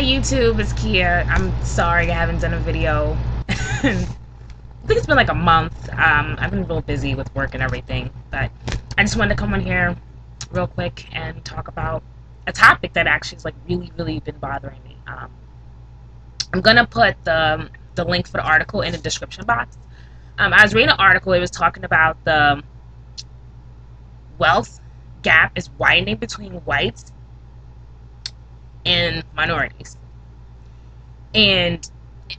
Hi YouTube, it's Kia. I'm sorry I haven't done a video. I think it's been like a month. I've been real busy with work and everything, but I just wanted to come on here real quick and talk about a topic that actually is like really been bothering me. I'm gonna put the link for the article in the description box. I was reading an article. It was talking about the wealth gap is widening between whites and minorities, and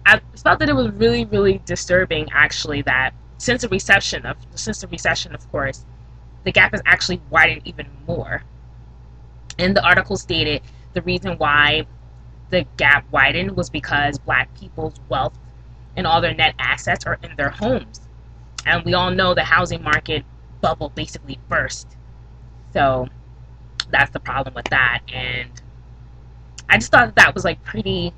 I felt that it was really disturbing, actually, that since the recession, of course, the gap has actually widened even more. And the article stated the reason why the gap widened was because black people's wealth and all their net assets are in their homes, and we all know the housing market bubble basically burst. So that's the problem with that, and I just thought that was like pretty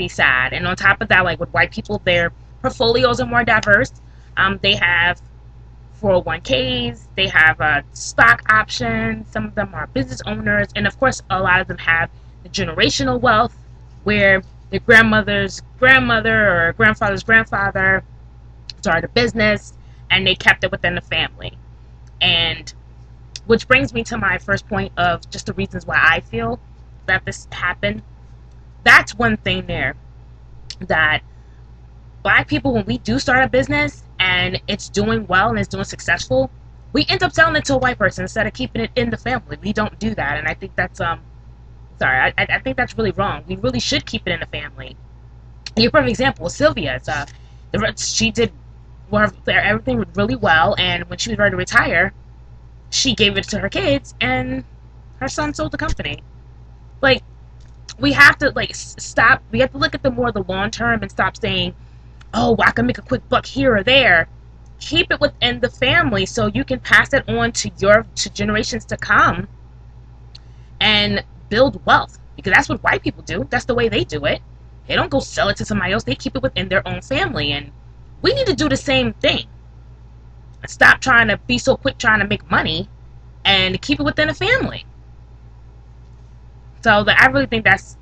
sad. And on top of that, like with white people, their portfolios are more diverse. They have 401ks, they have stock options, some of them are business owners, and of course a lot of them have the generational wealth where their grandmother's grandmother or grandfather's grandfather started a business and they kept it within the family. And which brings me to my first point of just the reasons why I feel that this happened. That's one thing there, that black people, when we do start a business and it's doing well and it's doing successful, we end up selling it to a white person instead of keeping it in the family. We don't do that, and I think that's I think that's really wrong. We really should keep it in the family. Your perfect example was Sylvia. She did everything really well, and when she was ready to retire, she gave it to her kids, and her son sold the company. Like, we have to stop. We have to look at the long term and stop saying, oh, I can make a quick buck here or there. Keep it within the family so you can pass it on to generations to come and build wealth, because that's what white people do. That's the way they do it. They don't go sell it to somebody else. They keep it within their own family, and we need to do the same thing. Stop trying to be so quick trying to make money and keep it within the family. So I really think that's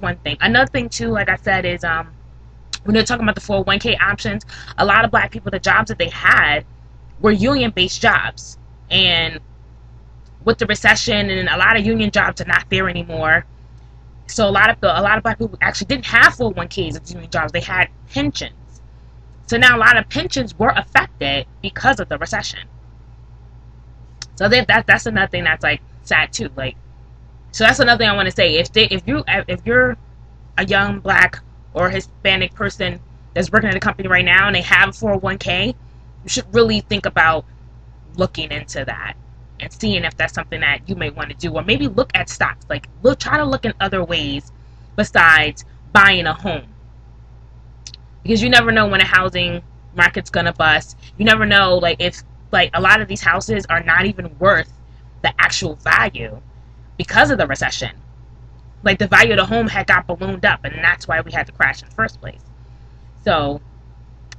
one thing. Another thing too, like I said, is when they're talking about the 401k options, a lot of black people, the jobs that they had were union-based jobs, and with the recession, and a lot of union jobs are not there anymore. So a lot of black people actually didn't have 401ks as union jobs. They had pensions. So now a lot of pensions were affected because of the recession. So that's another thing that's like sad too. So that's another thing I want to say. If you're a young black or Hispanic person that's working at a company right now and they have a 401k, you should really think about looking into that and seeing if that's something that you may want to do, or maybe look at stocks. Try to look in other ways besides buying a home, because you never know when a housing market's gonna bust. You never know if a lot of these houses are not even worth the actual value because of the recession. The value of the home had got ballooned up, and that's why we had to crash in the first place. So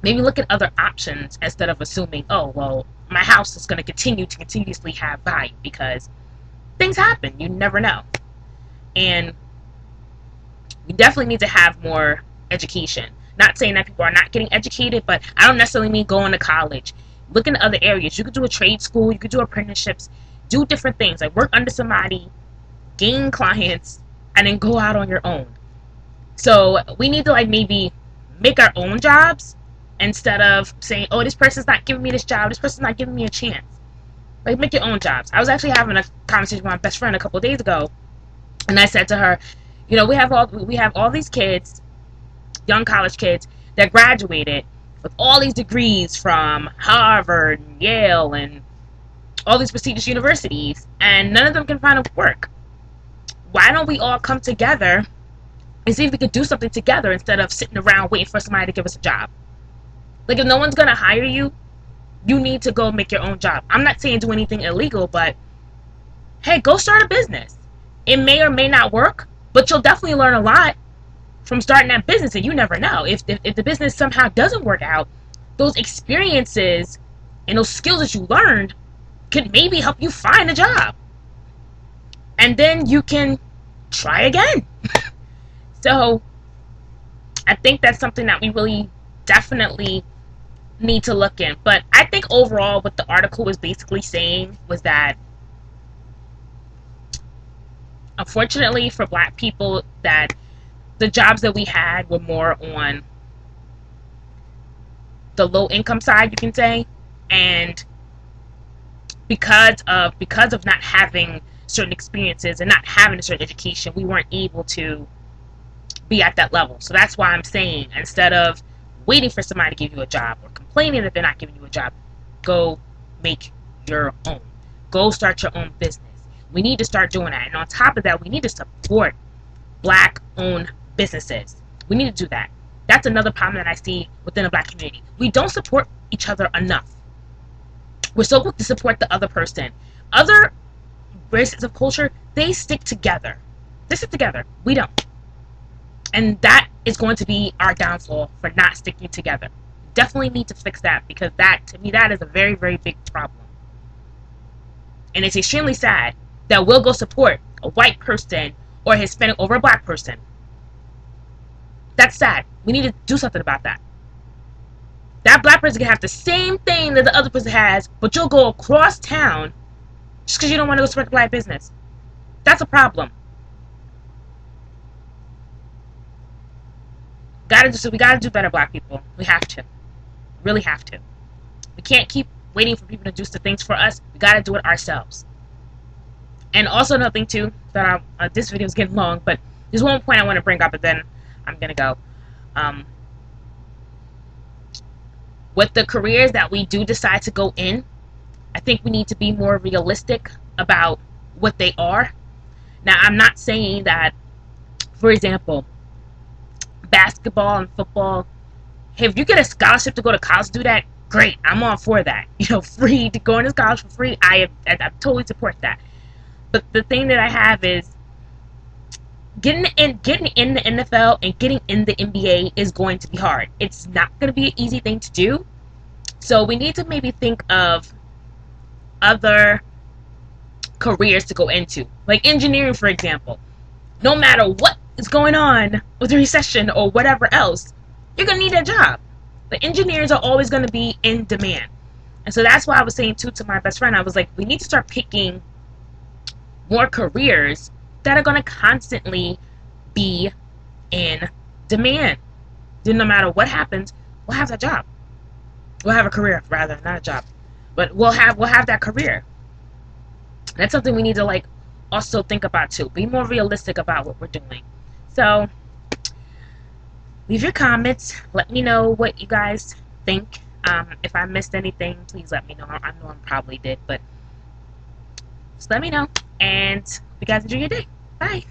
maybe look at other options instead of assuming, oh, well, my house is going to continuously have value, because things happen. You never know. And we definitely need to have more education. Not saying that people are not getting educated, but I don't necessarily mean going to college. Look in other areas. You could do a trade school. You could do apprenticeships. Do different things. Work under somebody, gain clients, and then go out on your own. So we need to maybe make our own jobs instead of saying, oh, this person's not giving me this job, this person's not giving me a chance. Make your own jobs. I was actually having a conversation with my best friend a couple of days ago, and I said to her, we have all these kids, young college kids, that graduated with all these degrees from Harvard and Yale and all these prestigious universities, and none of them can find work. Why don't we all come together and see if we can do something together instead of sitting around waiting for somebody to give us a job? If no one's gonna hire you, you need to go make your own job. I'm not saying do anything illegal, but hey, go start a business. It may or may not work, but you'll definitely learn a lot from starting that business, and you never know. If the business somehow doesn't work out, those experiences and those skills that you learned could maybe help you find a job. And then you can try again. So I think that's something that we really definitely need to look in. But I think overall what the article was basically saying was that unfortunately for black people, that the jobs that we had were more on the low income side, you can say, and because of not having certain experiences and not having a certain education, we weren't able to be at that level. So that's why I'm saying, instead of waiting for somebody to give you a job or complaining that they're not giving you a job, go make your own. Go start your own business. We need to start doing that. And on top of that, we need to support black owned businesses. We need to do that. That's another problem that I see within the black community. We don't support each other enough. We're so quick to support the other person. Other races of culture, they stick together. They stick together. We don't. And that is going to be our downfall for not sticking together. Definitely need to fix that, because that, to me, that is a very, very big problem. And it's extremely sad that we'll go support a white person or a Hispanic over a black person. That's sad. We need to do something about that. That black person can have the same thing that the other person has, but you'll go across town just because you don't want to go support the black business. That's a problem. We gotta do better, black people. We have to. Really have to. We can't keep waiting for people to do the things for us. We gotta do it ourselves. And also another thing too, that this video is getting long, but there's one point I want to bring up, and then I'm gonna go. With the careers that we do decide to go in, I think we need to be more realistic about what they are. Now, I'm not saying that, for example, basketball and football, hey, if you get a scholarship to go to college, do that, great. I'm all for that. You know, free to go into college for free. I totally support that. But the thing that I have is getting in the NFL and getting in the NBA is going to be hard. It's not going to be an easy thing to do. So we need to maybe think of other careers to go into, like engineering, for example. No matter what is going on with the recession or whatever else, you're going to need a job. The engineers are always going to be in demand. And so that's why I was saying too to my best friend, I was like, we need to start picking more careers that are going to constantly be in demand. Then no matter what happens, we'll have that job. We'll have a career, rather, not a job. But we'll have that career. That's something we need to also think about too. Be more realistic about what we're doing. So leave your comments. Let me know what you guys think. If I missed anything, please let me know. I know I probably did, but just let me know. And you guys enjoy your day. Bye.